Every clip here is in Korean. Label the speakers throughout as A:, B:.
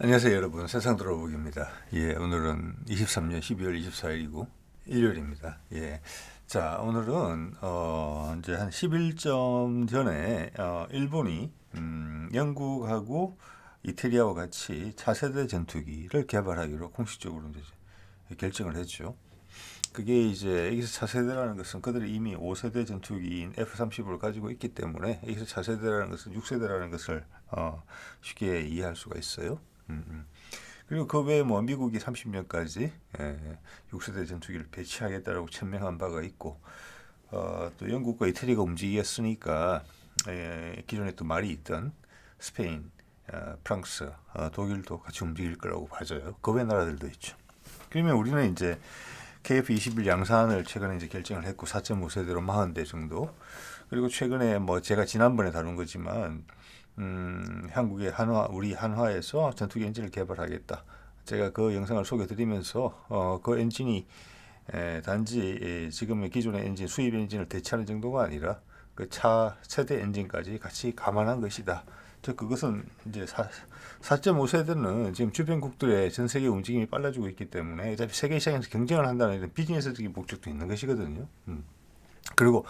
A: 안녕하세요 여러분, 세상 들어보기입니다. 오늘은 23년 12월 24일이고 일요일입니다. 자, 오늘은 이제 한 11점 전에 일본이 영국하고 이태리아와 같이 차세대 전투기를 개발하기로 공식적으로 이제 결정을 했죠. 그게 이제 여기서 차세대라는 것은 그들이 이미 5세대 전투기인 F-35를 가지고 있기 때문에 여기서 차세대라는 것은 6세대라는 것을 쉽게 이해할 수가 있어요. 그리고 그 외에 뭐 미국이 30년까지 6세대 전투기를 배치하겠다라고 천명한 바가 있고, 또 영국과 이태리가 움직이겠으니까 기존에 또 말이 있던 스페인, 프랑스, 독일도 같이 움직일 거라고 봐져요. 그 외 나라들도 있죠. 그러면 우리는 이제 KF-21 양산을 최근에 이제 결정을 했고 4.5세대로 40대 정도. 그리고 최근에 뭐 제가 지난번에 다룬 거지만 한국의 우리 한화에서 전투기 엔진을 개발하겠다. 제가 그 영상을 소개드리면서 그 엔진이 단지 지금의 기존의 엔진, 수입 엔진을 대체하는 정도가 아니라 그 차 세대 엔진까지 같이 감안한 것이다. 즉 그것은 이제 4.5세대는 지금 주변국들의 전 세계 움직임이 빨라지고 있기 때문에 어차피 세계 시장에서 경쟁을 한다는 이런 비즈니스적인 목적도 있는 것이거든요. 그리고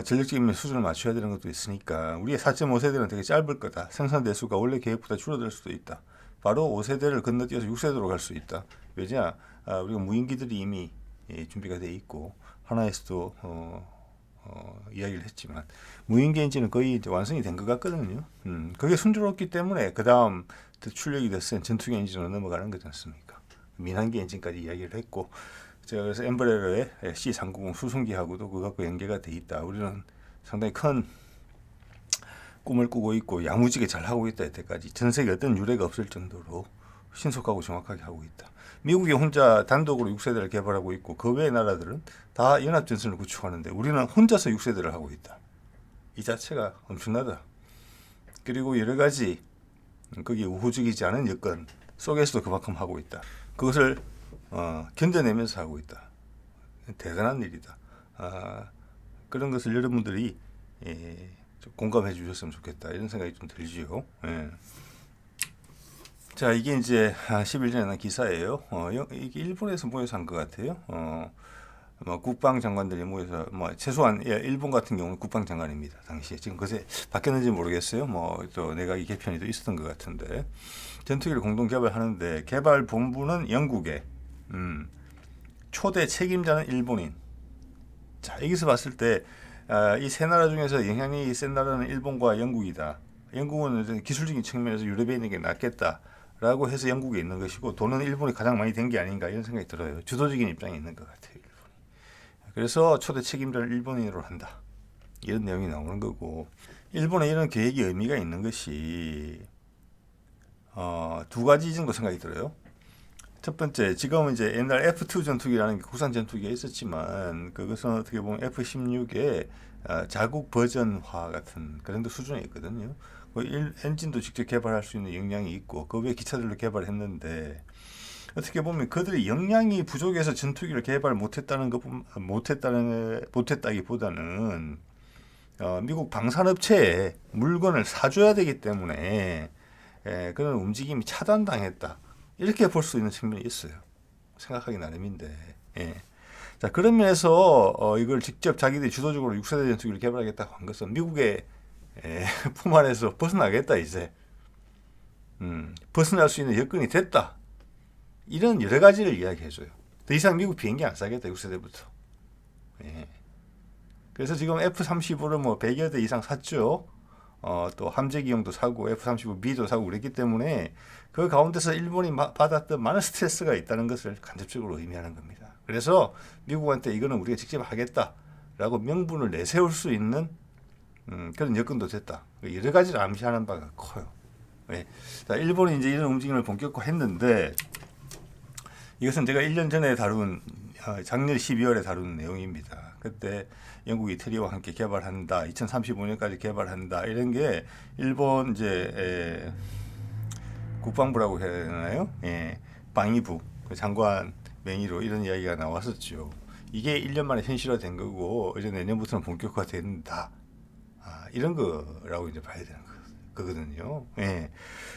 A: 전력적인 수준을 맞춰야 되는 것도 있으니까 우리의 4.5세대는 되게 짧을 거다. 생산 대수가 원래 계획보다 줄어들 수도 있다. 바로 5세대를 건너뛰어서 6세대로 갈 수 있다. 왜냐? 우리가 무인기들이 이미 준비가 돼 있고 하나에서도 이야기를 했지만 무인기 엔진은 거의 이제 완성이 된 것 같거든요. 그게 순조롭기 때문에 그 다음 출력이 됐을 전투기 엔진으로 넘어가는 거지 않습니까? 민항기 엔진까지 이야기를 했고, 제가 그래서 엠브레러의 C390 수송기하고도 그것과 연계가 돼 있다. 우리는 상당히 큰 꿈을 꾸고 있고 야무지게 잘 하고 있다. 여태까지 전 세계 어떤 유례가 없을 정도로 신속하고 정확하게 하고 있다. 미국이 혼자 단독으로 6세대를 개발하고 있고 그 외의 나라들은 다 연합전선을 구축하는데 우리는 혼자서 6세대를 하고 있다. 이 자체가 엄청나다. 그리고 여러 가지 거기에 우호적이지 않은 여건 속에서도 그만큼 하고 있다. 그것을 견뎌내면서 하고 있다. 대단한 일이다. 그런 것을 여러분들이 좀 공감해 주셨으면 좋겠다. 이런 생각이 좀 들지요. 자, 이게 이제 10일 전에 난 기사예요. 이게 일본에서 모여서 한 것 같아요. 뭐 국방장관들이 모여서 뭐 최소한 일본 같은 경우는 국방장관입니다. 당시에 지금 그새 바뀌었는지 모르겠어요. 뭐 또 내각이 개편이 또 있었던 것 같은데 전투기를 공동 개발하는데 개발 본부는 영국에, 초대 책임자는 일본인. 자, 여기서 봤을 때 이 세 나라 중에서 영향력이 센 나라는 일본과 영국이다. 영국은 기술적인 측면에서 유럽에게 낫겠다라고 해서 영국에 있는 것이고 돈은 일본이 가장 많이 된 게 아닌가 이런 생각이 들어요. 주도적인 입장에 있는 것 같아요. 일본이. 그래서 초대 책임자를 일본인으로 한다. 이런 내용이 나오는 거고, 일본에 이런 계획이 의미가 있는 것이 두 가지 정도 생각이 들어요. 첫 번째, 지금은 이제 옛날 F2 전투기라는 게 국산 전투기가 있었지만 그것은 어떻게 보면 F-16의 자국 버전화 같은 그런 수준에 있거든요. 엔진도 직접 개발할 수 있는 역량이 있고 그 외 기차들도 개발했는데 어떻게 보면 그들이 역량이 부족해서 전투기를 개발 못했다기보다는 미국 방산업체에 물건을 사줘야 되기 때문에 그런 움직임이 차단당했다. 이렇게 볼 수 있는 측면이 있어요. 생각하기 나름인데. 자, 그런 면에서 이걸 직접 자기들이 주도적으로 6세대 전투기를 개발하겠다고 한 것은 미국의 품 안에서 벗어나겠다 이제. 벗어날 수 있는 여건이 됐다. 이런 여러 가지를 이야기해줘요. 더 이상 미국 비행기 안 사겠다 6세대부터. 그래서 지금 F-35를 뭐 100여 대 이상 샀죠. 또 함재기용도 사고 F-35B도 사고 그랬기 때문에 그 가운데서 일본이 받았던 많은 스트레스가 있다는 것을 간접적으로 의미하는 겁니다. 그래서 미국한테 이거는 우리가 직접 하겠다라고 명분을 내세울 수 있는 그런 여건도 됐다. 여러 가지를 암시하는 바가 커요. 자, 일본이 이제 이런 움직임을 본격화했는데 이것은 제가 1년 전에 다룬 작년 12월에 다룬 내용입니다. 그때 영국 이태리와 함께 개발한다. 2035년까지 개발한다. 이런 게 일본 이제 국방부라고 해야 되나요? 방위부 장관 명의로 이런 이야기가 나왔었죠. 이게 1년 만에 현실화된 거고 이제 내년부터는 본격화된다. 이런 거라고 이제 봐야 되는 거예요. 거거든요. 예.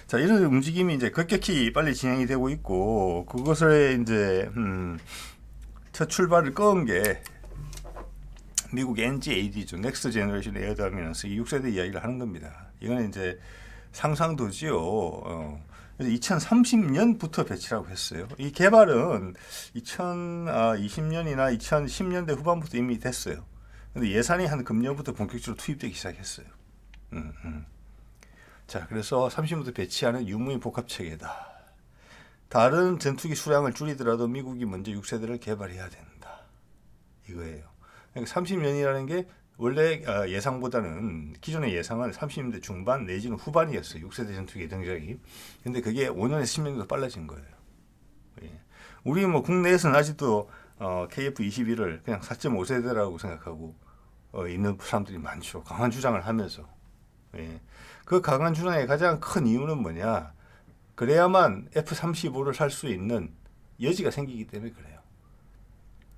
A: 자, 이런 움직임이 이제 급격히 빨리 진행이 되고 있고, 그것을 이제 첫 출발을 끄은 게 미국 NGAD죠. 넥스트 제너레이션 에어 다미넌스 6세대 이야기를 하는 겁니다. 이거는 이제 상상도지요. 2030년부터 배치라고 했어요. 이 개발은 2020년이나 2010년대 후반부터 이미 됐어요. 근데 예산이 한 금년부터 본격적으로 투입되기 시작했어요. 자, 그래서 30년부터 배치하는 유무인 복합 체계다. 다른 전투기 수량을 줄이더라도 미국이 먼저 6세대를 개발해야 된다. 이거예요. 그러니까 30년이라는 게 원래 예상보다는 기존의 예상은 30년대 중반 내지는 후반이었어요. 6세대 전투기 등장이. 근데 그게 5년에서 10년 더 빨라진 거예요. 예. 우리 뭐 국내에서는 아직도 KF-21을 그냥 4.5세대라고 생각하고 있는 사람들이 많죠. 강한 주장을 하면서. 예. 그 강한 주장의 가장 큰 이유는 뭐냐? 그래야만 F-35를 살 수 있는 여지가 생기기 때문에 그래요.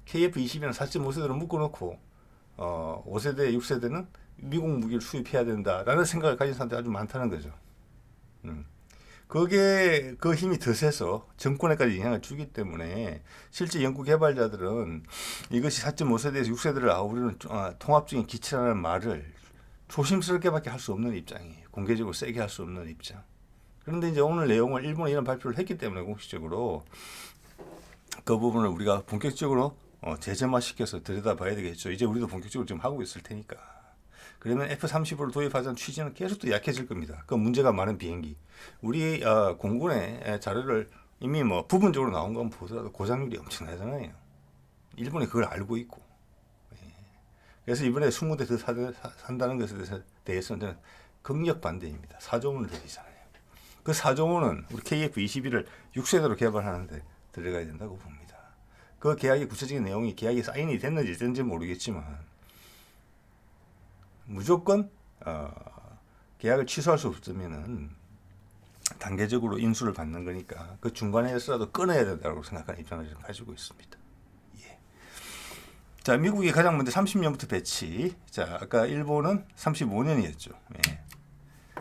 A: KF-21은 4.5세대로 묶어놓고 5세대, 6세대는 미국 무기를 수입해야 된다라는 생각을 가진 사람들이 아주 많다는 거죠. 그게 그 힘이 더 세서 정권에까지 영향을 주기 때문에 실제 연구 개발자들은 이것이 4.5세대에서 6세대를 아우르는 통합적인 기체라는 말을 조심스럽게밖에 할 수 없는 입장이에요. 공개적으로 세게 할 수 없는 입장. 그런데 이제 오늘 내용을 일본이 이런 발표를 했기 때문에 공식적으로 그 부분을 우리가 본격적으로 재점화시켜서 들여다봐야 되겠죠. 이제 우리도 본격적으로 지금 하고 있을 테니까. 그러면 F-35를 도입하자는 취지는 계속 또 약해질 겁니다. 그 문제가 많은 비행기. 우리 공군의 자료를 이미 뭐 부분적으로 나온 건 보더라도 고장률이 엄청나잖아요. 일본이 그걸 알고 있고. 그래서 이번에 20대 더 산다는 것에 대해서는 저는 극력 반대입니다. 4조 원을 들이잖아요. 그 4조 원은 우리 KF-21을 6세대로 개발하는데 들어가야 된다고 봅니다. 그 계약의 구체적인 내용이 계약이 사인이 됐는지 됐는지 모르겠지만 무조건 계약을 취소할 수 없으면은 단계적으로 인수를 받는 거니까 그 중간에서라도 끊어야 된다고 생각하는 입장을 가지고 있습니다. 예. 자, 미국이 가장 먼저 30년부터 배치. 자, 아까 일본은 35년이었죠. 예.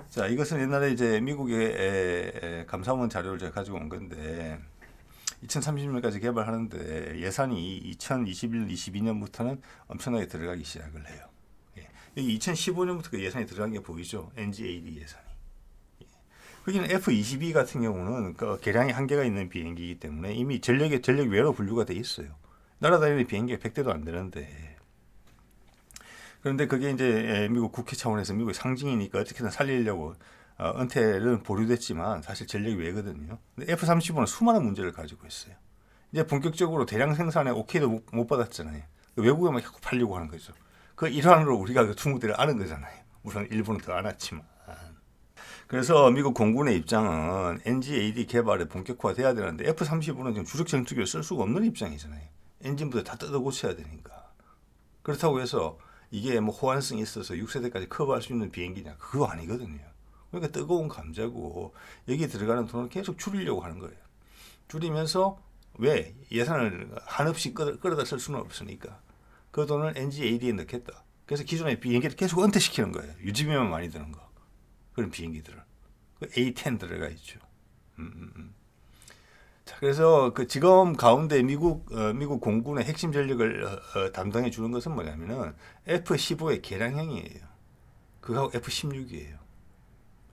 A: 자, 이것은 옛날에 이제 미국의 감사원 자료를 제가 가지고 온 건데 2030년까지 개발하는데 예산이 2021, 22년부터는 엄청나게 들어가기 시작을 해요. 예. 여기 2015년부터 그 예산이 들어간 게 보이죠? NGAD 예산이. 예. 거기는 F-22 같은 경우는 그 개량이 한계가 있는 비행기이기 때문에 이미 전력 외로 분류가 돼 있어요. 날아다니는 비행기가 100대도 안 되는데. 그런데 그게 이제 미국 국회 차원에서 미국의 상징이니까 어떻게든 살리려고 은퇴는 보류됐지만 사실 전력이 외거든요. 근데 F-35는 수많은 문제를 가지고 있어요. 이제 본격적으로 대량 생산에 오케이도 못 받았잖아요. 외국에만 자꾸 팔려고 하는 거죠. 그 일환으로 우리가 그 중국대를 아는 거잖아요. 물론 일본은 더 안 왔지만. 그래서 미국 공군의 입장은 NGAD 개발에 본격화돼야 되는데 F-35는 지금 주력 전투기를 쓸 수가 없는 입장이잖아요. 엔진부터 다 뜯어 고쳐야 되니까. 그렇다고 해서 이게 뭐 호환성이 있어서 6세대까지 커버할 수 있는 비행기냐? 그거 아니거든요. 그러니까 뜨거운 감자고 여기 들어가는 돈을 계속 줄이려고 하는 거예요. 줄이면서 왜 예산을 한없이 끌어다 쓸 수는 없으니까 그 돈을 NGAD에 넣겠다. 그래서 기존의 비행기를 계속 은퇴시키는 거예요. 유지비만 많이 드는 거. 그런 비행기들을. 그 A-10 들어가 있죠. 자, 그래서 그 지금 가운데 미국 공군의 핵심 전력을 담당해 주는 것은 뭐냐면은 F-15의 개량형이에요. 그거하고 F-16이에요.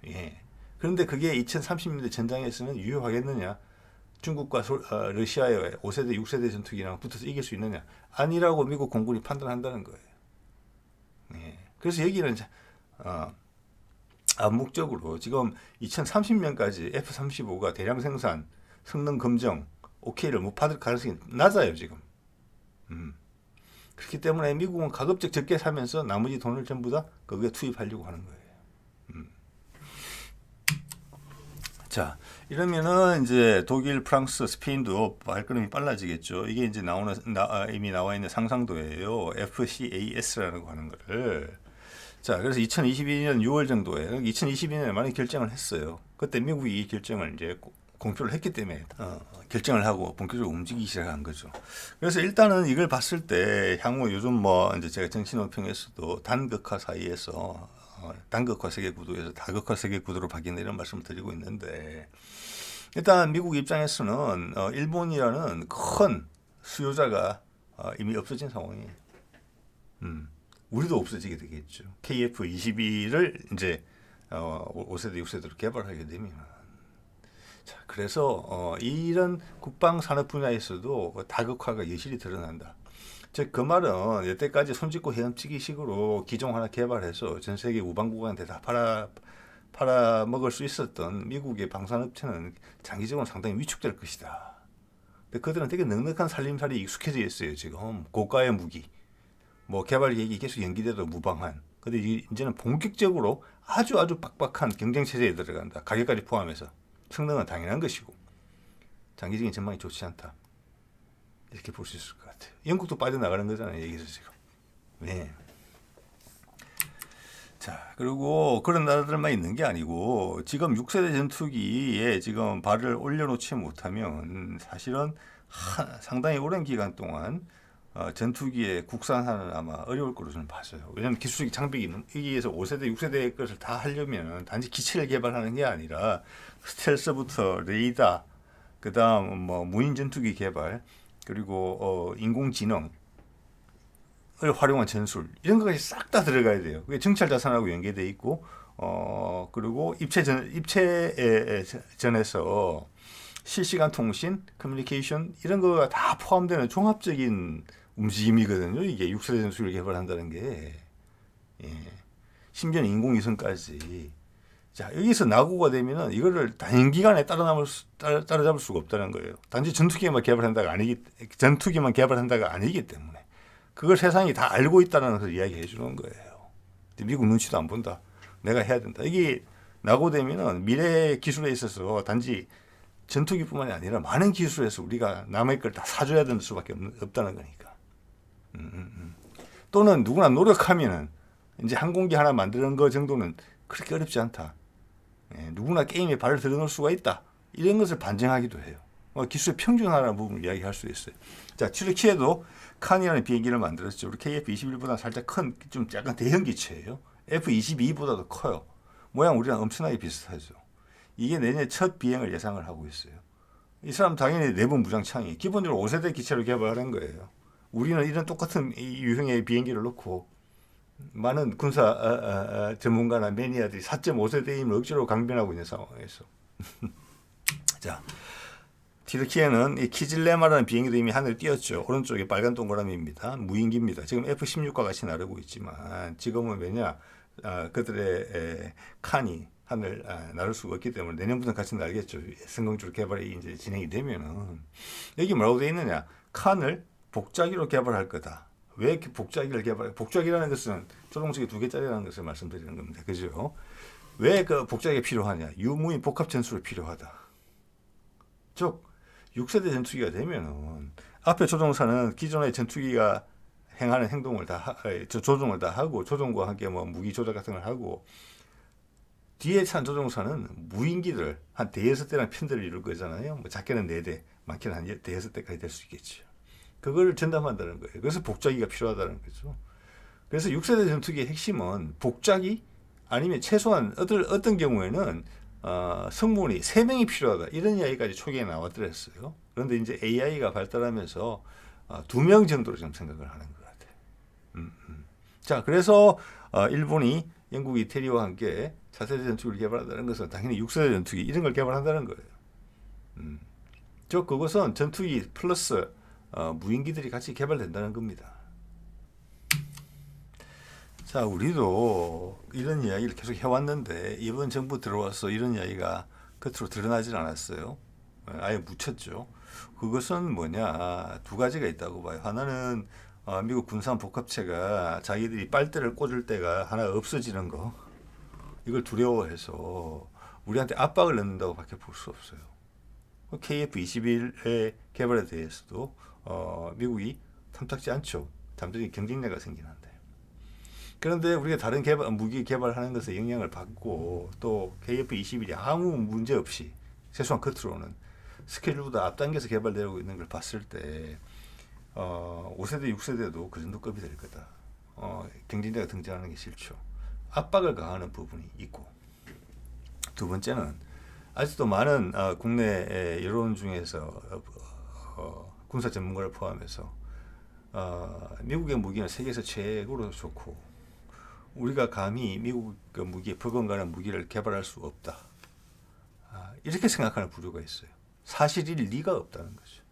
A: 예. 그런데 그게 2030년대 전장에서는 유효하겠느냐? 중국과 러시아의 5세대, 6세대 전투기랑 붙어서 이길 수 있느냐? 아니라고 미국 공군이 판단한다는 거예요. 예. 그래서 여기는 암묵적으로 지금 2030년까지 F-35가 대량 생산, 성능 검정, 오케이를 못 받을 가능성이 낮아요, 지금. 그렇기 때문에 미국은 가급적 적게 사면서 나머지 돈을 전부 다 거기에 투입하려고 하는 거예요. 자, 이러면은 이제 독일, 프랑스, 스페인도 발걸음이 빨라지겠죠. 이게 이제 이미 나와 있는 상상도예요. FCAS라고 하는 거를. 자, 그래서 2022년 6월 정도에 2022년에 많이 결정을 했어요. 그때 미국이 이 결정을 이제 공표를 했기 때문에 결정을 하고 본격적으로 움직이기 시작한 거죠. 그래서 일단은 이걸 봤을 때 향후 요즘 뭐 이제 제가 정치논평에서도 단극화 사이에서 단극화 세계 구도에서 다극화 세계 구도로 바뀐다 이런 말씀을 드리고 있는데 일단 미국 입장에서는 일본이라는 큰 수요자가 이미 없어진 상황이에요. 우리도 없어지게 되겠죠. KF-22를 이제 5세대, 6세대로 개발하게 되면 자, 그래서 이런 국방 산업 분야에서도 다극화가 여실히 드러난다. 즉 그 말은 여태까지 손짓고 헤엄치기식으로 기종 하나 개발해서 전 세계 우방국한테 다 팔아 먹을 수 있었던 미국의 방산업체는 장기적으로 상당히 위축될 것이다. 근데 그들은 되게 넉넉한 살림살이 익숙해져 있어요. 지금 고가의 무기, 뭐 개발 계획이 계속 연기돼도 무방한. 근데 이제는 본격적으로 아주 빡빡한 경쟁 체제에 들어간다. 가격까지 포함해서 성능은 당연한 것이고 장기적인 전망이 좋지 않다. 이렇게 볼 수 있을 것 같아요. 영국도 빠져나가는 거잖아요. 여기서 지금. 네. 자, 그리고 그런 나라들만 있는 게 아니고 지금 6세대 전투기에 지금 발을 올려놓지 못하면 사실은 상당히 오랜 기간 동안 전투기의 국산화는 아마 어려울 거로 저는 봤어요. 왜냐하면 기술적 장벽이 여기에서 5세대, 6세대 것을 다 하려면 단지 기체를 개발하는 게 아니라 스텔스부터 레이더, 그다음 뭐 무인 전투기 개발, 그리고 인공지능을 활용한 전술 이런 것까지 싹 다 들어가야 돼요. 그게 정찰 자산하고 연계돼 있고 그리고 입체전에서 실시간 통신, 커뮤니케이션 이런 거가 다 포함되는 종합적인 움직임이거든요. 이게 6세대 전술을 개발한다는 게 심지어는 인공위성까지. 자, 여기서 낙오가 되면은 이거를 단기간에 따라잡을 수가 없다는 거예요. 단지 전투기만 개발한다가 아니기 때문에 그걸 세상이 다 알고 있다는 것을 이야기해 주는 거예요. 미국 눈치도 안 본다. 내가 해야 된다. 이게 낙오되면은 미래 기술에 있어서 단지 전투기뿐만이 아니라 많은 기술에서 우리가 남의 걸 다 사줘야 되는 수밖에 없다는 거니까. 또는 누구나 노력하면은 이제 항공기 하나 만드는 거 정도는 그렇게 어렵지 않다. 누구나 게임에 발을 들여놓을 수가 있다. 이런 것을 반증하기도 해요. 기술의 평준화라는 부분을 이야기할 수 있어요. 자, 튀르키예도 칸이라는 비행기를 만들었죠. 우리 KF-21보다 살짝 큰, 좀 약간 대형 기체예요. F-22보다도 커요. 모양 우리랑 엄청나게 비슷하죠. 이게 내년에 첫 비행을 예상을 하고 있어요. 이 사람 당연히 내부 무장창이 기본적으로 5세대 기체로 개발한 거예요. 우리는 이런 똑같은 유형의 비행기를 놓고 많은 군사 전문가나 매니아들이 4.5세대임을 억지로 강변하고 있는 상황에서 자, 튀르키예는 이 키질레마라는 비행기도 이미 하늘을 띄었죠. 오른쪽에 빨간 동그라미입니다. 무인기입니다. 지금 F-16과 같이 나르고 있지만 지금은 왜냐 그들의 칸이 하늘 나를 수가 없기 때문에 내년부터 같이 날겠죠. 성공적으로 개발이 이제 진행이 되면은 여기 뭐라고 되어 있느냐? 칸을 복자기로 개발할 거다. 왜 이렇게 복자기를 개발해? 복자기라는 것은 조종석이 2개짜리라는 것을 말씀드리는 겁니다. 그죠? 왜 그 복자기가 필요하냐? 유무인 복합 전술이 필요하다. 즉 6세대 전투기가 되면은 앞에 조종사는 기존의 전투기가 행하는 행동을 조종을 다 하고 조종과 함께 뭐 무기 조작 같은 걸 하고 뒤에 찬 조종사는 무인기들 한 대여섯 대랑 편대를 이룰 거잖아요. 뭐 작게는 4대, 많게는 한 대여섯 대까지 될 수 있겠죠. 그걸 전담한다는 거예요. 그래서 복자기가 필요하다는 거죠. 그래서 6세대 전투기의 핵심은 복자기 아니면 최소한 어떤 경우에는 성문이 3명이 필요하다. 이런 이야기까지 초기에 나왔더랬어요. 그런데 이제 AI가 발달하면서 2명 정도로 지금 생각을 하는 것 같아요. 자, 그래서 일본이 영국, 이태리와 함께 4세대 전투기를 개발한다는 것은 당연히 6세대 전투기 이런 걸 개발한다는 거예요. 즉 그것은 전투기 플러스 무인기들이 같이 개발된다는 겁니다. 자, 우리도 이런 이야기를 계속 해왔는데 이번 정부 들어와서 이런 이야기가 겉으로 드러나질 않았어요. 아예 묻혔죠. 그것은 뭐냐, 2가지가 있다고 봐요. 하나는 미국 군산 복합체가 자기들이 빨대를 꽂을 때가 하나 없어지는 거, 이걸 두려워해서 우리한테 압박을 넣는다고 밖에 볼 수 없어요. KF-21의 개발에 대해서도 미국이 탐탁지 않죠. 잠재적인 경쟁력가 생기는데. 그런데 우리가 다른 무기 개발하는 것에 영향을 받고 또 KF-21이 아무 문제 없이 최소한 겉으로는 스케줄보다 앞당겨서 개발되고 있는 걸 봤을 때 5세대, 6세대도 그 정도 급이 될 거다. 경쟁자가 등장하는 게 싫죠. 압박을 가하는 부분이 있고, 두 번째는 아직도 많은 국내 여론 중에서 군사 전문가를 포함해서 미국의 무기는 세계에서 최고로 좋고 우리가 감히 미국 무기에 버금가는 무기를 개발할 수 없다. 이렇게 생각하는 부류가 있어요. 사실일 리가 없다는 거죠.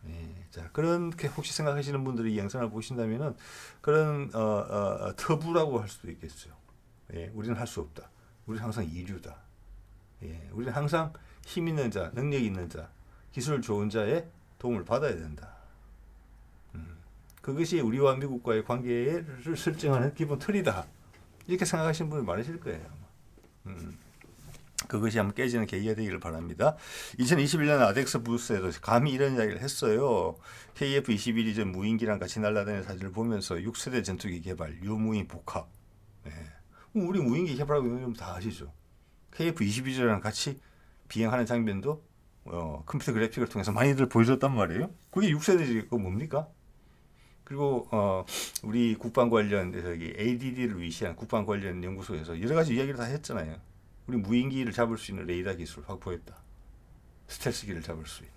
A: 예, 자, 그렇게 혹시 생각하시는 분들이 이 영상을 보신다면은 그런 터부라고 할 수도 있겠죠. 예, 우리는 할 수 없다. 우리는 항상 이류다. 예, 우리는 항상 힘 있는 자, 능력 있는 자, 기술 좋은 자의 도움을 받아야 된다. 그것이 우리와 미국과의 관계를 설정하는 기본 틀이다. 이렇게 생각하시는 분이 많으실 거예요. 그것이 한번 깨지는 계기가 되기를 바랍니다. 2021년 아덱스 부스에도 감히 이런 이야기를 했어요. KF-21이 전 무인기랑 같이 날아다니는 사진을 보면서 6세대 전투기 개발, 유무인 복합. 예. 우리 무인기 개발하고 있는 건 다 아시죠? KF-22랑 같이 비행하는 장면도 컴퓨터 그래픽을 통해서 많이들 보여줬단 말이에요. 그게 6세대지, 그거 뭡니까? 그리고 우리 국방 관련 저기 ADD를 위시한 국방 관련 연구소에서 여러 가지 이야기를 다 했잖아요. 우리 무인기를 잡을 수 있는 레이더 기술을 확보했다. 스텔스기를 잡을 수 있는.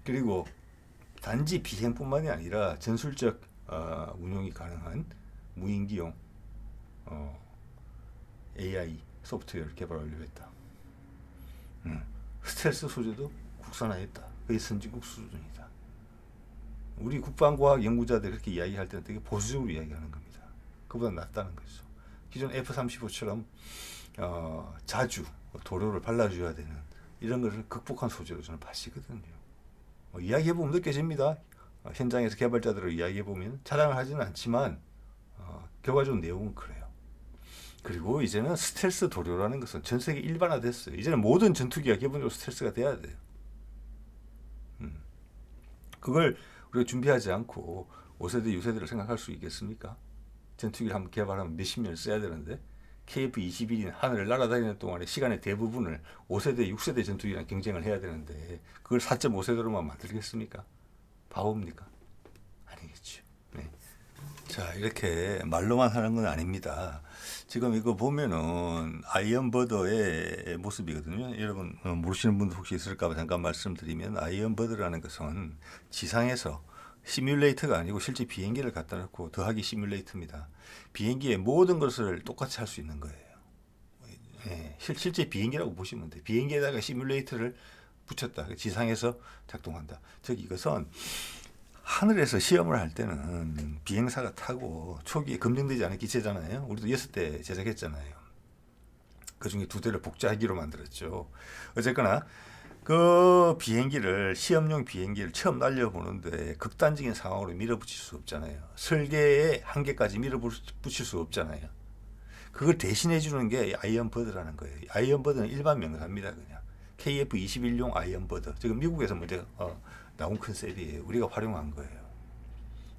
A: 그리고 단지 비행뿐만이 아니라 전술적 운용이 가능한 무인기용 AI 소프트웨어를 개발 완료했다. 스텔스 소재도 국산화했다. 거의 선진국 수준이다. 우리 국방과학 연구자들 그렇게 이야기할 때는 되게 보수적으로 이야기하는 겁니다. 그보다 낫다는 거죠. 기존 F-35처럼 자주 도료를 발라줘야 되는 이런 것을 극복한 소재로 저는 봐시거든요. 이야기해보면 느껴집니다. 현장에서 개발자들을 이야기해보면 자랑을 하지는 않지만 결과적으로 내용은 그래요. 그리고 이제는 스텔스 도료라는 것은 전 세계 일반화됐어요. 이제는 모든 전투기가 기본적으로 스텔스가 돼야 돼요. 그걸 우리가 준비하지 않고 5세대, 6세대를 생각할 수 있겠습니까? 전투기를 한번 개발하면 몇십 년을 써야 되는데 KF-21인 하늘을 날아다니는 동안에 시간의 대부분을 5세대, 6세대 전투기랑 경쟁을 해야 되는데 그걸 4.5세대로만 만들겠습니까? 바보입니까? 아니겠죠. 네. 자, 이렇게 말로만 하는 건 아닙니다. 지금 이거 보면은 아이언버더의 모습이거든요. 여러분 모르시는 분도 혹시 있을까 잠깐 말씀드리면 아이언버더라는 것은 지상에서 시뮬레이터가 아니고 실제 비행기를 갖다 놓고 더하기 시뮬레이터입니다. 비행기의 모든 것을 똑같이 할 수 있는 거예요. 예, 실제 비행기라고 보시면 돼요. 비행기에다가 시뮬레이터를 붙였다. 지상에서 작동한다. 즉 이것은 하늘에서 시험을 할 때는 비행사가 타고 초기에 검증되지 않은 기체잖아요. 우리도 6대 제작했잖아요. 그 중에 2대를 복제하기로 만들었죠. 어쨌거나 그 비행기를 시험용 비행기를 처음 날려보는데 극단적인 상황으로 밀어붙일 수 없잖아요. 설계의 한계까지 밀어붙일 수 없잖아요. 그걸 대신해 주는 게 아이언버드라는 거예요. 아이언버드는 일반 명사입니다. 그냥 KF-21용 아이언버드. 지금 미국에서 먼저 나온 컨셉이에요. 우리가 활용한 거예요.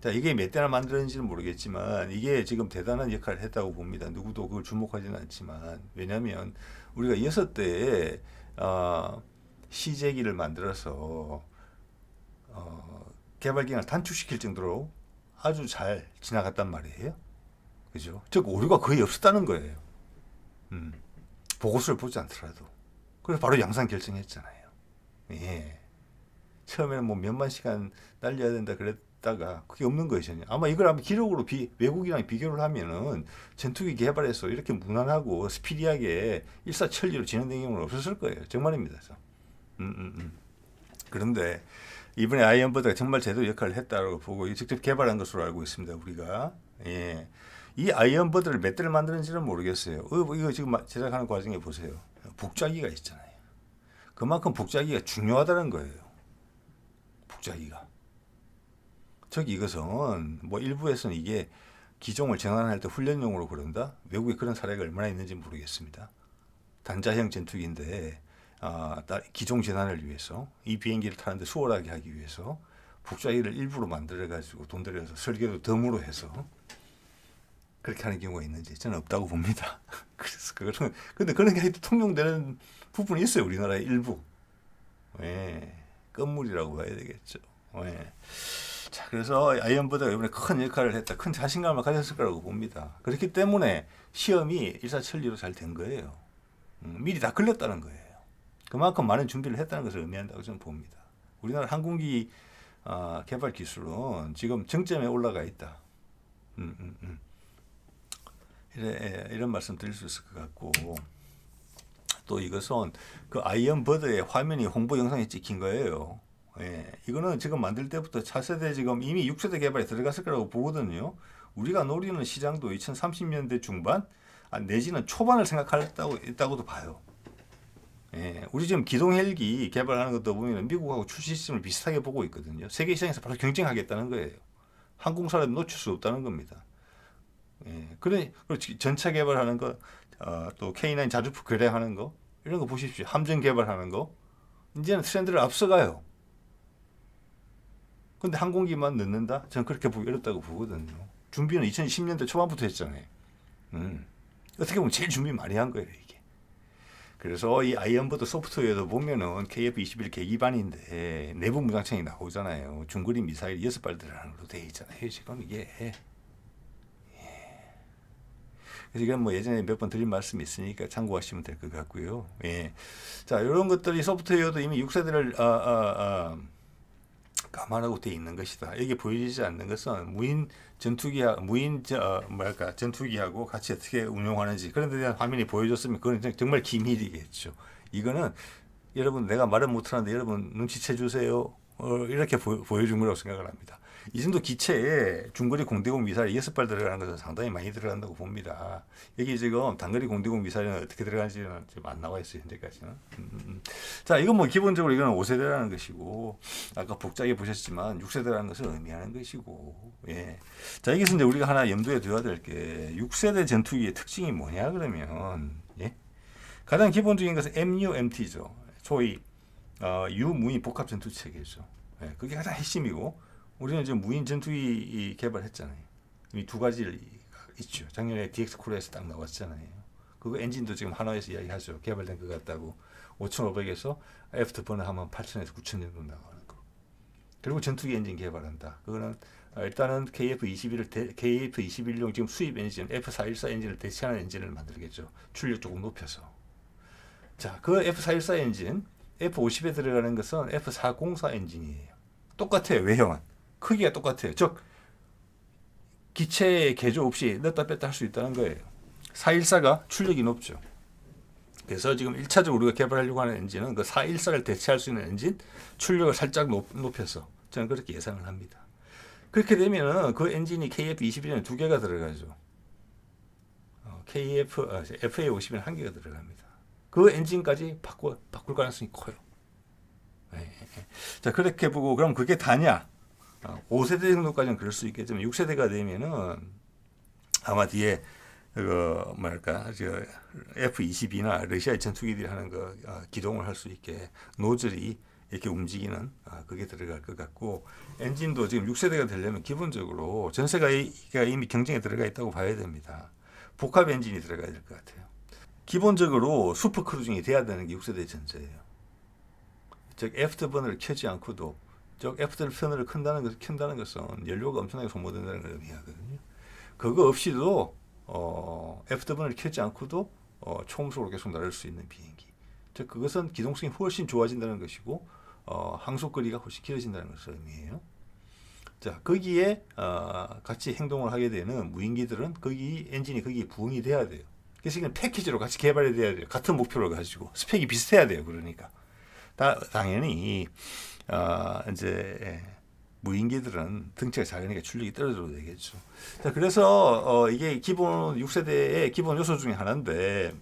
A: 자, 이게 몇 대나 만들었는지는 모르겠지만 이게 지금 대단한 역할을 했다고 봅니다. 누구도 그걸 주목하지는 않지만 왜냐하면 우리가 6대의 시제기를 만들어서 개발 기간을 단축시킬 정도로 아주 잘 지나갔단 말이에요. 그죠? 즉 오류가 거의 없었다는 거예요. 보고서를 보지 않더라도. 그래서 바로 양산 결정했잖아요. 예. 처음에는 뭐 몇만 시간 날려야 된다 그랬다가 그게 없는 거예요. 전혀. 아마 이걸 한번 기록으로 외국이랑 비교를 하면은 전투기 개발해서 이렇게 무난하고 스피디하게 일사천리로 진행된 경우는 없었을 거예요. 정말입니다. 그런데 이번에 아이언버드가 정말 제대로 역할을 했다고 보고 직접 개발한 것으로 알고 있습니다. 우리가. 예. 이 아이언버드를 몇 대를 만드는지는 모르겠어요. 이거 지금 제작하는 과정에 보세요. 복자기가 있잖아요. 그만큼 복자기가 중요하다는 거예요. 복자기가. 즉 이것은 뭐 일부에서는 이게 기종을 전환할 때 훈련용으로 그런다. 외국에 그런 사례가 얼마나 있는지 모르겠습니다. 단자형 전투기인데 기종 전환을 위해서 이 비행기를 타는데 수월하게 하기 위해서 복자기를 일부러 만들어 가지고 돈 들여서 설계도 덤으로 해서 그렇게 하는 경우가 있는지 저는 없다고 봅니다. 그래서 그거는 근데 그런 게 통용되는 부분이 있어요. 우리나라의 일부. 예. 건물이라고 봐야 되겠죠. 예. 자, 그래서 아이언버드가 이번에 큰 역할을 했다. 큰 자신감을 가졌을 거라고 봅니다. 그렇기 때문에 시험이 일사천리로 잘 된 거예요. 미리 다 걸렸다는 거예요. 그만큼 많은 준비를 했다는 것을 의미한다고 저는 봅니다. 우리나라 항공기 개발 기술은 지금 정점에 올라가 있다. 이런 말씀 드릴 수 있을 것 같고, 또 이것은 그 아이언버드의 화면이 홍보 영상에 찍힌 거예요. 예, 이거는 지금 만들 때부터 차세대 지금 이미 6세대 개발에 들어갔을 거라고 보거든요. 우리가 노리는 시장도 2030년대 중반 내지는 초반을 생각하고 있다고도 봐요. 예, 우리 지금 기동 헬기 개발하는 것도 보면 미국하고 출시 시점을 비슷하게 보고 있거든요. 세계 시장에서 바로 경쟁하겠다는 거예요. 항공사를 놓칠 수 없다는 겁니다. 예, 그래, 전차 개발하는 거, 또 K9 자주포 거래하는 거, 이런 거 보십시오. 함정 개발하는 거, 이제는 트렌드를 앞서가요. 근데 항공기만 넣는다? 저는 그렇게 보기 어렵다고 보거든요. 준비는 2010년대 초반부터 했잖아요. 어떻게 보면 제일 준비 많이 한 거예요, 이게. 그래서 이 아이언버드 소프트웨어도 보면은 KF-21 계기반인데 내부 무장창이 나오잖아요. 중거리 미사일 6발 들어가는 걸로 되어 있잖아요. 지금 이게. 그래서 이건 뭐 예전에 몇 번 드린 말씀이 있으니까 참고하시면 될 것 같고요. 예. 자, 이런 것들이 소프트웨어도 이미 6세대를 감안하고 되어 있는 것이다. 이게 보여지지 않는 것은 전투기하고 같이 어떻게 운용하는지 그런 데 대한 화면이 보여줬으면 그건 정말 기밀이겠죠. 이거는 여러분 내가 말은 못하는데 여러분 눈치채 주세요. 이렇게 보여준 거라고 생각을 합니다. 이 정도 기체에 중거리 공대공 미사일이 6발 들어가는 것은 상당히 많이 들어간다고 봅니다. 여기 지금 단거리 공대공 미사일은 어떻게 들어가는지는 지금 안 나와 있어요, 현재까지는. 자, 이건 뭐 기본적으로 이거는 5세대라는 것이고, 아까 복잡하게 보셨지만 6세대라는 것을 의미하는 것이고, 예. 자, 여기서 이제 우리가 하나 염두에 둬야 될 게 6세대 전투기의 특징이 뭐냐 그러면, 예. 가장 기본적인 것은 MUMT죠. 소위 유무인 복합 전투 체계죠. 예, 그게 가장 핵심이고. 우리는 지금 무인 전투기 개발했잖아요. 이 두 가지 있죠. 작년에 DX 코리아에서 딱 나왔잖아요. 그거 엔진도 지금 한화에서 이야기하죠. 개발된 것 같다고. 5,500에서 애프터버너 하면 8,000에서 9,000 정도 나가는 거. 그리고 전투기 엔진 개발한다. 그거는 일단은 KF-21용 지금 수입 엔진, F414 엔진을 대체하는 엔진을 만들겠죠. 출력 조금 높여서. 자, 그 F414 엔진, F50에 들어가는 것은 F404 엔진이에요. 똑같아요. 외형은. 크기가 똑같아요. 즉 기체의 개조 없이 넣었다 뺐다 할 수 있다는 거예요. 414가 출력이 높죠. 그래서 지금 1차적으로 우리가 개발하려고 하는 엔진은 그 414를 대체할 수 있는 엔진 출력을 살짝 높여서 저는 그렇게 예상을 합니다. 그렇게 되면 그 엔진이 KF-21에는 2개가 들어가죠. FA-50에는 1개가 들어갑니다. 그 엔진까지 바꿀 가능성이 커요. 자, 그렇게 보고 그럼 그게 다냐? 5세대 정도까지는 그럴 수 있겠지만 6세대가 되면은 아마 뒤에 F-22나 러시아의 전투기들이 하는 거 기동을 할 수 있게 노즐이 이렇게 움직이는 그게 들어갈 것 같고, 엔진도 지금 6세대가 되려면 기본적으로 전세가 이미 경쟁에 들어가 있다고 봐야 됩니다. 복합 엔진이 들어가야 될 것 같아요. 기본적으로 슈퍼 크루징이 돼야 되는 게 6세대 전제예요. 즉 애프터버너를 켜지 않고도 즉 애프터버너를 켠다는 것은 연료가 엄청나게 소모된다는 걸 의미하거든요. 그거 없이도 애프터버너를 켜지 않고도 초음속으로 계속 날을 수 있는 비행기. 즉 그것은 기동성이 훨씬 좋아진다는 것이고 항속거리가 훨씬 길어진다는 것을 의미해요. 자, 거기에 같이 행동을 하게 되는 무인기들은 엔진이 거기에 부응이 돼야 돼요. 그래서 이건 패키지로 같이 개발이 돼야 돼요. 같은 목표를 가지고 스펙이 비슷해야 돼요. 그러니까 당연히 이제 무인기들은 등치가 작으니까 출력이 떨어져도 되겠죠. 자, 그래서 이게 기본 6세대의 기본 요소 중에 하나인데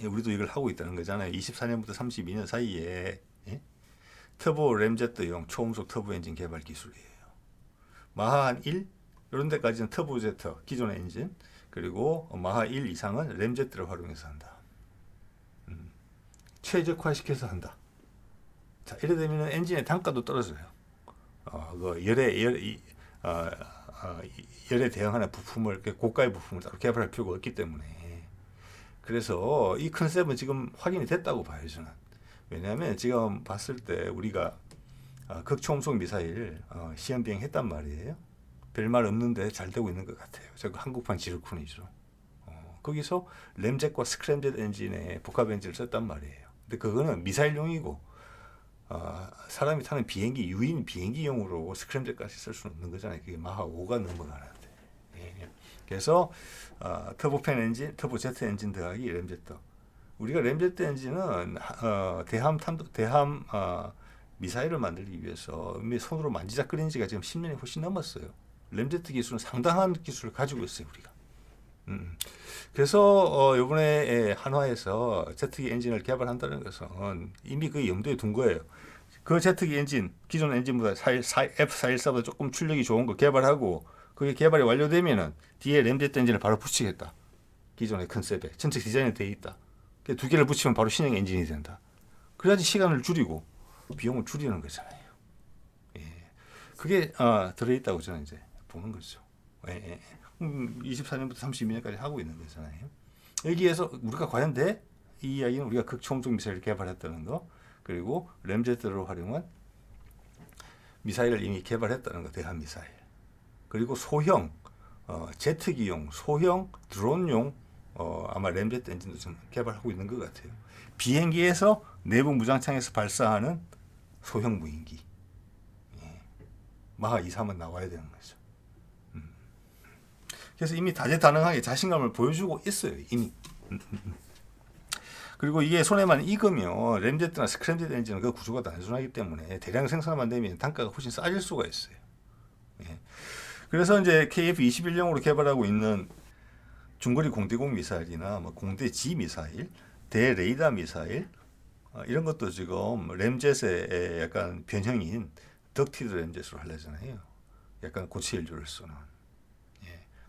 A: 우리도 이걸 하고 있다는 거잖아요. 24년부터 32년 사이에 터보 램제트용 초음속 터보 엔진 개발 기술이에요. 마하 한 1 이런 데까지는 터보제트 기존의 엔진, 그리고 마하 1 이상은 램제트를 활용해서 한다. 최적화시켜서 한다. 자, 이래 되면 엔진의 단가도 떨어져요. 그 열에 대응하는 부품을, 고가의 부품을 따로 개발할 필요가 없기 때문에. 그래서 이 컨셉은 지금 확인이 됐다고 봐요, 저는. 왜냐하면 지금 봤을 때 우리가 극초음속 미사일 시험 비행했단 말이에요. 별말 없는데 잘 되고 있는 것 같아요. 저 한국판 지르쿠니죠. 거기서 램젯과 스크램젯 엔진의 복합 엔진을 썼단 말이에요. 근데 그거는 미사일용이고 사람이 타는 비행기 유인 비행기용으로 스크램젯까지 쓸 수는 없는 거잖아요. 그게 마하 5가 넘어가는데. 예. 그래서 터보팬 엔진, 터보제트 엔진 더하기 램제트. 우리가 램제트 엔진은 대함 미사일을 만들기 위해서 손으로 만지작거리는 지가 지금 10년이 훨씬 넘었어요. 램제트 기술은 상당한 기술을 가지고 있어요, 우리가. 그래서 이번에 한화에서 제트기 엔진을 개발한다는 것은 이미 그 염두에 둔 거예요. 그 제트기 엔진, 기존 엔진보다 F414보다 조금 출력이 좋은 거 개발하고 그게 개발이 완료되면은 뒤에 램제트 엔진을 바로 붙이겠다. 기존의 컨셉에 전체 디자인이 돼 있다. 두 개를 붙이면 바로 신형 엔진이 된다. 그래야지 시간을 줄이고 비용을 줄이는 거잖아요. 예. 그게 들어있다고 저는 이제 보는 거죠. 예. 24년부터 32년까지 하고 있는 거잖아요. 여기에서 우리가 과연 이 이야기는 우리가 극초음속 미사일을 개발했다는 거, 그리고 램제트를 활용한 미사일을 이미 개발했다는 거, 대한 미사일. 그리고 소형 제트기용, 소형 드론용 아마 램제트 엔진도 좀 개발하고 있는 것 같아요. 비행기에서 내부 무장창에서 발사하는 소형 무인기. 예. 마하 2, 3은 나와야 되는 거죠. 그래서 이미 다재다능하게 자신감을 보여주고 있어요. 이미. 그리고 이게 손에만 익으면 램제트나 스크램젯 엔진은 그 구조가 단순하기 때문에 대량 생산만 되면 단가가 훨씬 싸질 수가 있어요. 예. 그래서 이제 KF-21형으로 개발하고 있는 중거리 공대공 미사일이나 뭐 공대지 미사일, 대레이더 미사일 이런 것도 지금 램젯의 약간 변형인 덕티드 램젯으로 하려잖아요. 약간 고체 연료를 쓰는.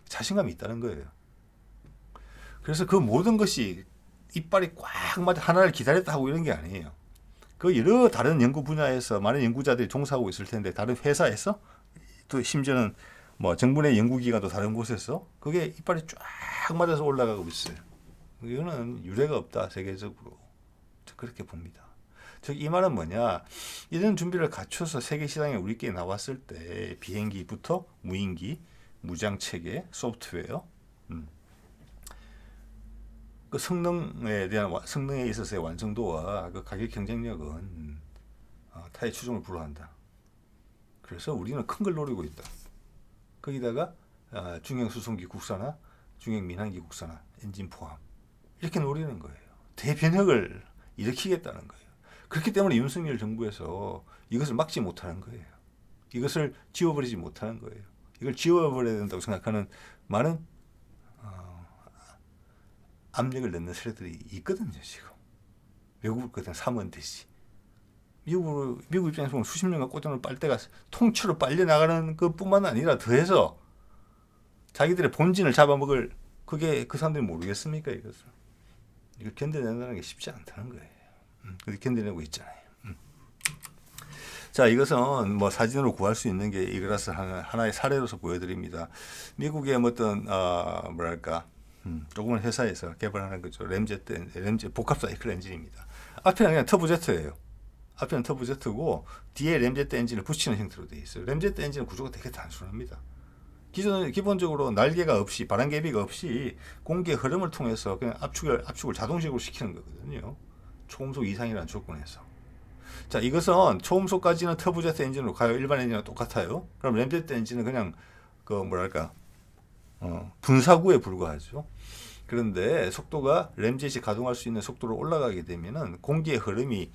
A: 자신감이 있다는 거예요. 그래서 그 모든 것이 이빨이 꽉 맞아 하나를 기다렸다 하고 이런 게 아니에요. 그 여러 다른 연구 분야에서 많은 연구자들이 종사하고 있을 텐데 다른 회사에서 또 심지어는 뭐 정부 내 연구기관도 다른 곳에서 그게 이빨이 쫙 맞아서 올라가고 있어요. 이거는 유례가 없다 세계적으로 그렇게 봅니다. 즉 이 말은 뭐냐, 이런 준비를 갖춰서 세계 시장에 우리께 나왔을 때 비행기부터 무인기, 무장 체계, 소프트웨어, 그 성능에 있어서의 완성도와 그 가격 경쟁력은 타의 추종을 불허한다. 그래서 우리는 큰 걸 노리고 있다. 거기다가 중형 수송기 국산화, 중형 민항기 국산화, 엔진 포함 이렇게 노리는 거예요. 대변혁을 일으키겠다는 거예요. 그렇기 때문에 윤석열 정부에서 이것을 막지 못하는 거예요. 이것을 지워버리지 못하는 거예요. 이걸 지워버려야 된다고 생각하는 많은 압력을 넣는 세력들이 있거든요. 지금 외국을 그냥 사면 되지. 미국 입장에서 보면 수십 년간 꽂아놓은 빨대가 통째로 빨려 나가는 것뿐만 아니라 더해서 자기들의 본진을 잡아먹을, 그게 그 사람들이 모르겠습니까? 이걸 견뎌낸다는 게 쉽지 않다는 거예요. 그래서 견뎌내고 있잖아요. 자, 이것은 뭐 사진으로 구할 수 있는 게 이거라서 하나의 사례로서 보여드립니다. 미국의 어떤 조그만 회사에서 개발하는 거죠. 램젯 복합 사이클 엔진입니다. 앞에는 그냥 터보제트예요. 앞에는 터보제트고 뒤에 램제트 엔진을 붙이는 형태로 되어 있어요. 램제트 엔진은 구조가 되게 단순합니다. 기본적으로 날개가 없이, 바람개비가 없이 공기의 흐름을 통해서 그냥 압축을 자동식으로 시키는 거거든요. 초음속 이상이라는 조건에서. 자, 이것은 초음속까지는 터보제트 엔진으로 가요. 일반 엔진과 똑같아요. 그럼 램제트 엔진은 그냥 분사구에 불과하죠. 그런데 속도가 램젯이 가동할 수 있는 속도로 올라가게 되면은 공기의 흐름이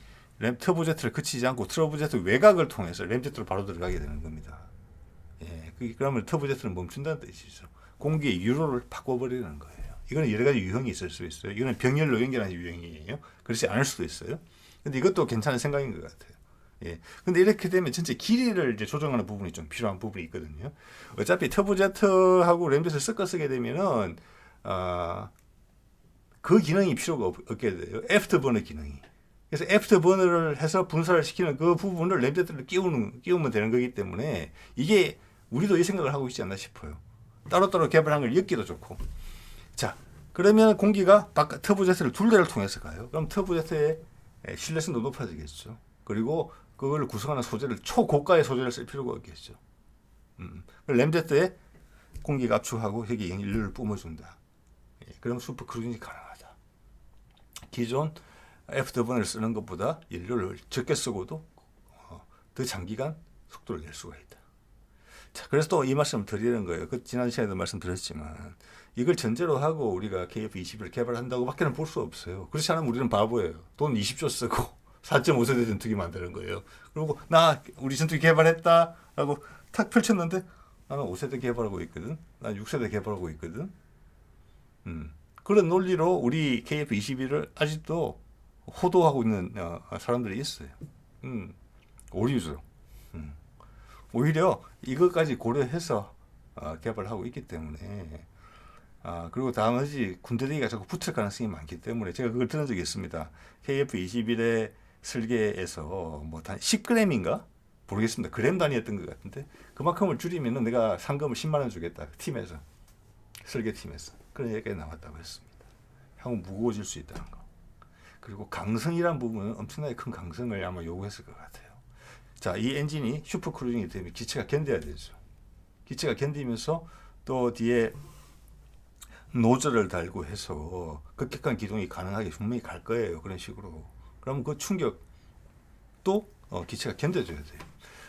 A: 터보제트를 그치지 않고 터보제트 외곽을 통해서 램제트로 바로 들어가게 되는 겁니다. 예, 그러면 터보제트는 멈춘다는 뜻이죠. 공기의 유로를 바꿔버리는 거예요. 이거는 여러 가지 유형이 있을 수 있어요. 이거는 병렬로 연결하는 유형이에요. 그렇지 않을 수도 있어요. 근데 이것도 괜찮은 생각인 것 같아요. 예. 근데 이렇게 되면 전체 길이를 이제 조정하는 부분이 좀 필요한 부분이 있거든요. 어차피 터보제트하고 램젯을 섞어 쓰게 되면은, 그 기능이 필요가 없게 돼요. 애프터버너 기능이. 그래서 애프터버너를 해서 분사를 시키는 그 부분을 램젯을 끼우면 되는 거기 때문에 이게 우리도 이 생각을 하고 있지 않나 싶어요. 따로따로 개발한 걸 엮기도 좋고. 자, 그러면 공기가 터보제트를 둘 대를 통해서 가요. 그럼 터보제트의 신뢰성도 높아지겠죠. 그리고 그걸 구성하는 소재를 초고가의 소재를 쓸 필요가 없겠죠. 램제트에 공기가 압축하고 여기 연료를 뿜어준다. 예, 그럼 슈퍼 크루징이 가능하다. 기존 F-더번을 쓰는 것보다 연료를 적게 쓰고도 더 장기간 속도를 낼 수가 있다. 자, 그래서 또 이 말씀을 드리는 거예요. 그 지난 시간에도 말씀드렸지만 이걸 전제로 하고 우리가 KF-21을 개발한다고 밖에는 볼 수 없어요. 그렇지 않으면 우리는 바보예요. 돈 20조 쓰고 4.5세대 전투기 만드는 거예요. 그리고 우리 전투기 개발했다라고 탁 펼쳤는데 나는 5세대 개발하고 있거든. 난 6세대 개발하고 있거든. 그런 논리로 우리 KF-21을 아직도 호도하고 있는 사람들이 있어요. 오류죠. 오히려 이것까지 고려해서 개발하고 있기 때문에 그리고 나머지 군대대기가 자꾸 붙을 가능성이 많기 때문에 제가 그걸 들은 적이 있습니다. KF-21의 설계에서 뭐 단 10g인가? 모르겠습니다. 그램 단위였던 것 같은데 그만큼을 줄이면은 내가 상금을 10만 원 주겠다. 팀에서 설계팀에서 그런 얘기가 나왔다고 했습니다. 향후 무거워질 수 있다는 거. 그리고 강성이란 부분은 엄청나게 큰 강성을 아마 요구했을 것 같아요. 자, 이 엔진이 슈퍼 크루징이 되면 기체가 견뎌야 되죠. 기체가 견디면서 또 뒤에 노즐을 달고 해서 급격한 기동이 가능하게 분명히 갈 거예요. 그런 식으로. 그럼 그 충격도 기체가 견뎌줘야 돼요.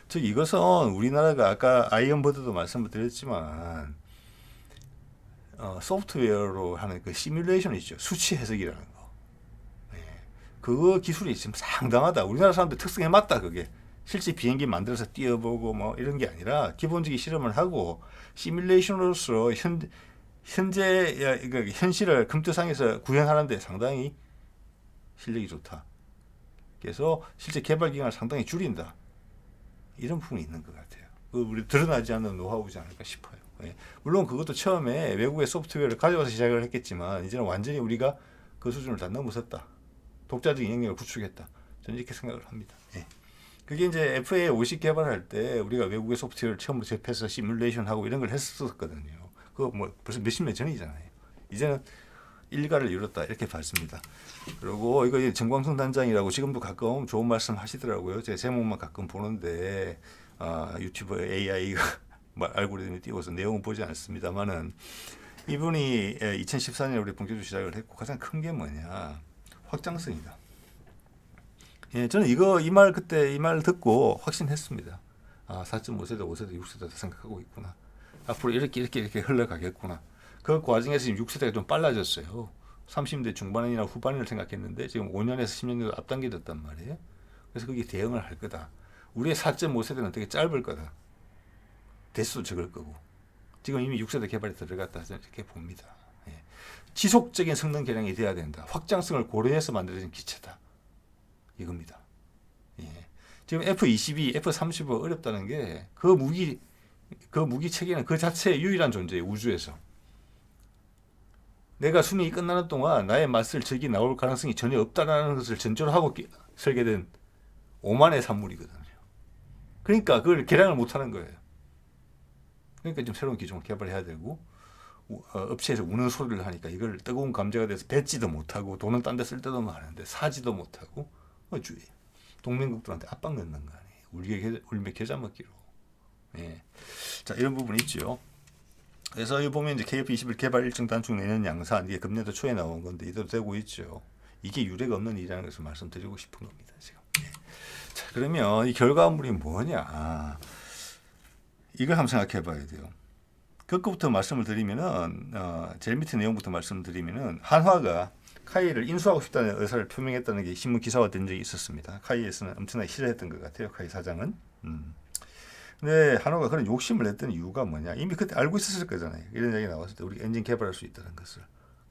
A: 즉 이것은 우리나라가 아까 아이언버드도 말씀을 드렸지만 소프트웨어로 하는 그 시뮬레이션 있죠. 수치 해석이라는 거. 네. 그 기술이 지금 상당하다. 우리나라 사람들 특성에 맞다. 그게 실제 비행기 만들어서 띄워보고 뭐 이런 게 아니라 기본적인 실험을 하고 시뮬레이션으로서 현재 현실을 컴퓨터상에서 구현하는데 상당히 실력이 좋다. 그래서 실제 개발 기간을 상당히 줄인다. 이런 부분이 있는 것 같아요. 우리 드러나지 않는 노하우지 않을까 싶어요. 예. 물론 그것도 처음에 외국의 소프트웨어를 가져와서 시작을 했겠지만 이제는 완전히 우리가 그 수준을 다 넘어섰다. 독자적인 영역을 구축했다. 저는 이렇게 생각을 합니다. 예. 그게 이제 FA50 개발할 때 우리가 외국의 소프트웨어를 처음으로 접해서 시뮬레이션하고 이런 걸 했었거든요. 그거 뭐 벌써 몇십 년 전이잖아요. 이제는 일가를 이뤘다 이렇게 봤습니다. 그리고 이거 정광순 단장이라고 지금도 가끔 좋은 말씀 하시더라고요. 제 제목만 가끔 보는데 유튜브 AI가 알고리즘이 띄워서 내용은 보지 않습니다만은 이분이 2014년에 우리 본격적으로 시작을 했고 가장 큰 게 뭐냐 확장성이다. 예, 저는 그때 이 말 듣고 확신했습니다. 4.5세대, 5세대, 6세대 생각하고 있구나. 앞으로 이렇게 흘러가겠구나. 그 과정에서 지금 6세대가 좀 빨라졌어요. 30대 중반이나 후반을 생각했는데 지금 5년에서 10년 정도 앞당겨졌단 말이에요. 그래서 거기에 대응을 할 거다. 우리의 4.5세대는 되게 짧을 거다. 대수도 적을 거고. 지금 이미 6세대 개발에 들어갔다. 이렇게 봅니다. 예. 지속적인 성능 개량이 돼야 된다. 확장성을 고려해서 만들어진 기체다. 이겁니다. 예. 지금 F-22, F-35 어렵다는 게 그 무기 체계는 그 자체의 유일한 존재예요. 우주에서. 내가 수명이 끝나는 동안 나의 맞설 적이 나올 가능성이 전혀 없다는 것을 전제로 하고 설계된 오만의 산물이거든요. 그러니까 그걸 개량을 못하는 거예요. 그러니까 좀 새로운 기종을 개발해야 되고 업체에서 우는 소리를 하니까 이걸 뜨거운 감자가 돼서 뱉지도 못하고 돈은 딴 데 쓸 때도 많은데 사지도 못하고 동맹국들한테 압박 넣는 거 아니에요. 울며 겨자 먹기로. 예. 자, 이런 부분이 있죠. 그래서 여기 보면 이제 KF-21 개발 일정 단축 내년 양산 이게 금년도 초에 나온 건데 이대로 되고 있죠. 이게 유례가 없는 일이라는 것을 말씀드리고 싶은 겁니다. 지금. 예. 자, 그러면 이 결과물이 뭐냐? 이걸 한번 생각해 봐야 돼요. 그것부터 말씀을 드리면은 제일 밑에 내용부터 말씀드리면은 한화가 카이를 인수하고 싶다는 의사를 표명했다는 게 신문 기사화 된 적이 있었습니다. 카이에서는 엄청나게 싫어했던 것 같아요. 카이 사장은. 근데 한화가 그런 욕심을 냈던 이유가 뭐냐? 이미 그때 알고 있었을 거잖아요. 이런 얘기 나왔을 때 우리 엔진 개발할 수 있다는 것을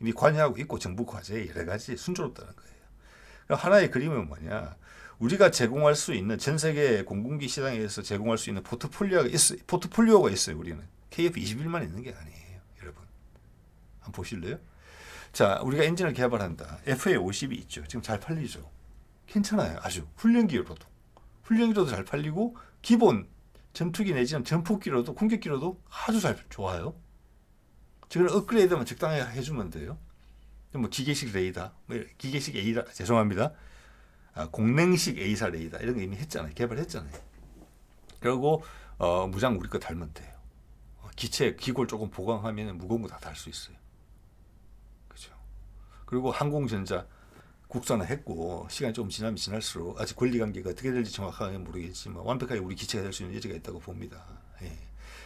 A: 이미 관여하고 있고 정부 과제에 여러 가지 순조롭다는 거예요. 그러니까 하나의 그림은 뭐냐? 우리가 제공할 수 있는 전 세계 공군기 시장에서 제공할 수 있는 포트폴리오가 있어요. 우리는 KF-21만 있는 게 아니에요, 여러분. 한번 보실래요? 자, 우리가 엔진을 개발한다. FA50이 있죠. 지금 잘 팔리죠. 괜찮아요, 아주 훈련기로도 잘 팔리고 기본 전투기 내지는 전폭기로도 공격기로도 아주 잘 좋아요. 지금 업그레이드만 적당하게 해주면 돼요. 뭐 기계식 레이더, 기계식 에이다 죄송합니다. 공랭식 A사 레이더 이런 거 이미 했잖아요. 개발했잖아요. 그리고 무장 우리 거 달면 돼요. 기체 기골 조금 보강하면 무거운 거 다 달 수 있어요. 그죠? 그리고 항공전자 국산화했고 시간이 좀 지나면 지날수록 아직 권리관계가 어떻게 될지 정확하게 모르겠지만 완벽하게 우리 기체가 될 수 있는 여지가 있다고 봅니다. 예.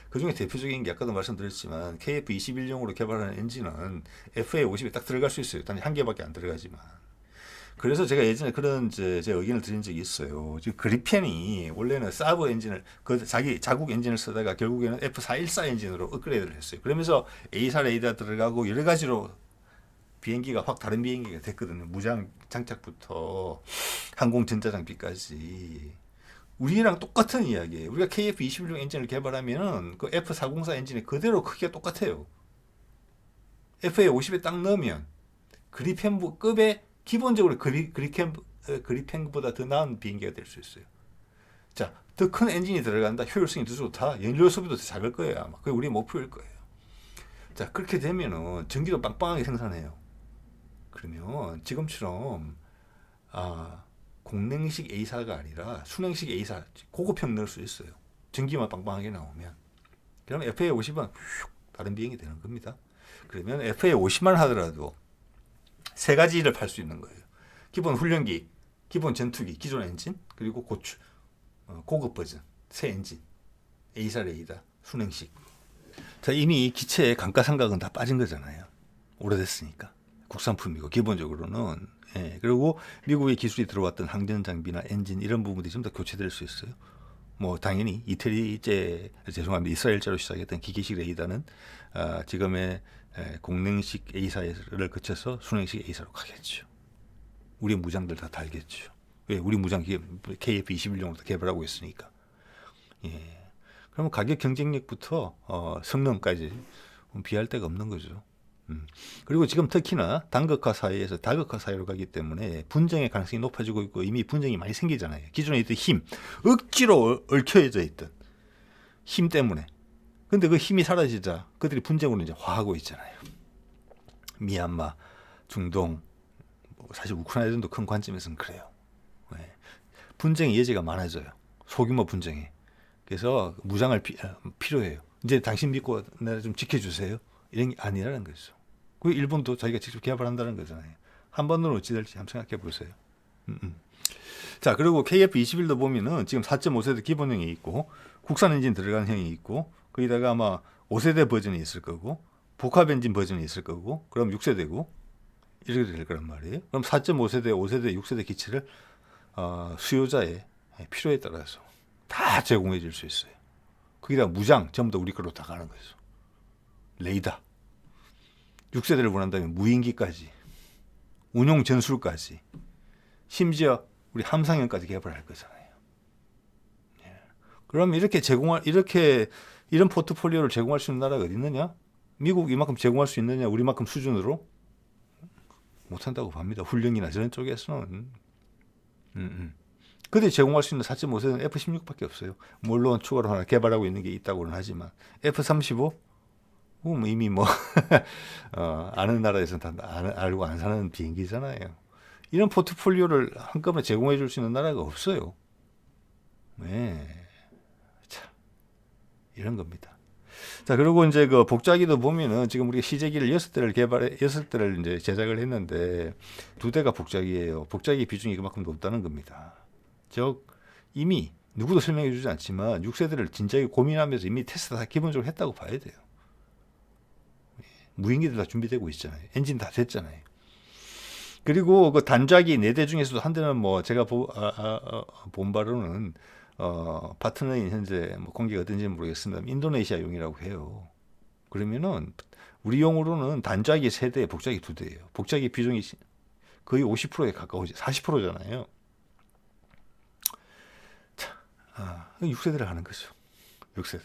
A: 그중에 대표적인 게 아까도 말씀드렸지만 KF-21용으로 개발하는 엔진은 FA50에 딱 들어갈 수 있어요. 단 한 개밖에 안 들어가지만. 그래서 제가 예전에 그런 제 의견을 드린 적이 있어요. 지금 그리펜이 원래는 사브 엔진을 자기 자국 엔진을 쓰다가 결국에는 F414 엔진으로 업그레이드를 했어요. 그러면서 A사 레이더 들어가고 여러 가지로 비행기가 확 다른 비행기가 됐거든요. 무장 장착부터 항공 전자 장비까지. 우리랑 똑같은 이야기예요. 우리가 KF-21용 엔진을 개발하면은 그 F404 엔진이 그대로 크기가 똑같아요. FA50에 딱 넣으면 그리펜급의 기본적으로 그리펜보다 더 나은 비행기가 될 수 있어요. 자, 더 큰 엔진이 들어간다. 효율성이 더 좋다. 연료 소비도 더 작을 거예요. 아마 그게 우리의 목표일 거예요. 자, 그렇게 되면은 전기도 빵빵하게 생산해요. 그러면 지금처럼 공냉식 A사가 아니라 순행식 A사 고급형 넣을 수 있어요. 전기만 빵빵하게 나오면. 그러면 FA50은 다른 비행이 되는 겁니다. 그러면 FA50만 하더라도 세 가지를 팔 수 있는 거예요. 기본 훈련기, 기본 전투기, 기존 엔진, 그리고 고급 버전, 새 엔진, A사 레이더, 순행식. 자, 이미 기체의 감가상각은 다 빠진 거잖아요. 오래됐으니까. 국산품이고 기본적으로는. 예, 그리고 미국의 기술이 들어왔던 항전 장비나 엔진 이런 부분들이 좀 더 교체될 수 있어요. 뭐 당연히 이스라엘제로 시작했던 기계식 레이더는 지금의 공냉식 A사를 거쳐서 순행식 A사로 가겠죠. 우리 무장들 다 달겠죠. 왜? 우리 무장 KF-21용으로 개발하고 있으니까. 예. 그러면 가격 경쟁력부터 성능까지 비할 데가 없는 거죠. 그리고 지금 특히나 단극화 사회에서 다극화 사회로 가기 때문에 분쟁의 가능성이 높아지고 있고 이미 분쟁이 많이 생기잖아요. 기존에 있던 힘, 억지로 얽혀져 있던 힘 때문에. 근데 그 힘이 사라지자 그들이 분쟁으로 이제 화하고 있잖아요. 미얀마, 중동, 사실 우크라이나도 큰 관점에서는 그래요. 네. 분쟁의 예제가 많아져요. 소규모 분쟁에. 그래서 무장을 필요해요. 이제 당신 믿고 내가 좀 지켜주세요. 이런 게 아니라는 거죠. 그 일본도 자기가 직접 개발한다는 거잖아요. 한 번으로 어찌 될지 한번 생각해 보세요. 자, 그리고 KF-21도 보면은 지금 4.5세대 기본형이 있고 국산 엔진 들어간 형이 있고 거기다가 아마 5세대 버전이 있을 거고 복합 엔진 버전이 있을 거고 그럼 6세대고 이렇게 될 거란 말이에요. 그럼 4.5세대, 5세대, 6세대 기체를 수요자의 필요에 따라서 다 제공해 줄 수 있어요. 거기다 무장 전부 다 우리 거로 다 가는 거죠. 레이더 6세대를 원한다면 무인기까지 운용 전술까지 심지어 우리 함상형까지 개발할 거잖아요. 예. 그럼 이런 포트폴리오를 제공할 수 있는 나라가 어디 있느냐? 미국 이만큼 제공할 수 있느냐? 우리만큼 수준으로 못한다고 봅니다. 훈련이나 저런 쪽에서는. 그들이 제공할 수 있는 4.5세대는 F-16밖에 없어요. 물론 추가로 하나 개발하고 있는 게 있다고는 하지만 F-35 이미 아는 나라에서는 다 알고 안 사는 비행기잖아요. 이런 포트폴리오를 한꺼번에 제공해 줄 수 있는 나라가 없어요. 네. 참, 이런 겁니다. 자, 그리고 이제 그 복자기도 보면은 지금 우리가 시제기를 6대를 이제 제작을 했는데 2대가 복자기예요. 복자기 비중이 그만큼 높다는 겁니다. 즉, 이미 누구도 설명해 주지 않지만 6세대를 진작에 고민하면서 이미 테스트 다 기본적으로 했다고 봐야 돼요. 무인기들 다 준비되고 있잖아요. 엔진 다 됐잖아요. 그리고 그 단자기 4대 중에서도 한 대는 뭐 제가 본 바로는 파트너인 현재 뭐 공개가 어떤지는 모르겠습니다. 인도네시아용이라고 해요. 그러면은 우리용으로는 단자기 3대, 복자기 2대예요. 복자기 비중이 거의 50%에 가까워지 40%잖아요. 자, 6세대를 하는 거죠. 6세대.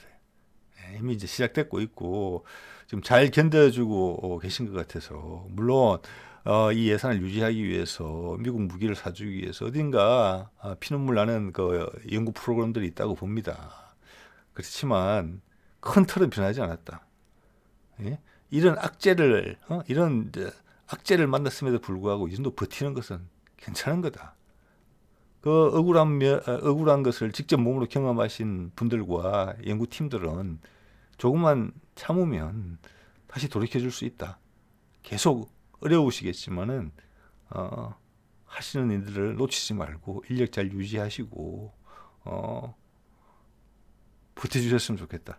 A: 이미 이제 시작됐고 있고 지금 잘 견뎌주고 계신 것 같아서 물론 이 예산을 유지하기 위해서 미국 무기를 사주기 위해서 어딘가 피눈물 나는 그 연구 프로그램들이 있다고 봅니다. 그렇지만 큰 틀은 변하지 않았다. 예? 이런 악재를 만났음에도 불구하고 이 정도 버티는 것은 괜찮은 거다. 그 억울한 것을 직접 몸으로 경험하신 분들과 연구팀들은 조금만 참으면 다시 돌이켜줄 수 있다. 계속 어려우시겠지만은 하시는 일들을 놓치지 말고 인력 잘 유지하시고 버텨주셨으면 좋겠다.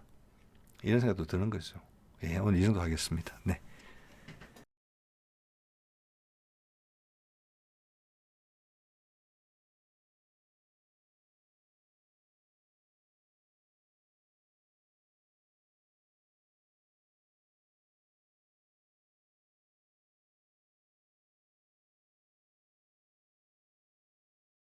A: 이런 생각도 드는 거죠. 예, 오늘 이 정도 하겠습니다. 네.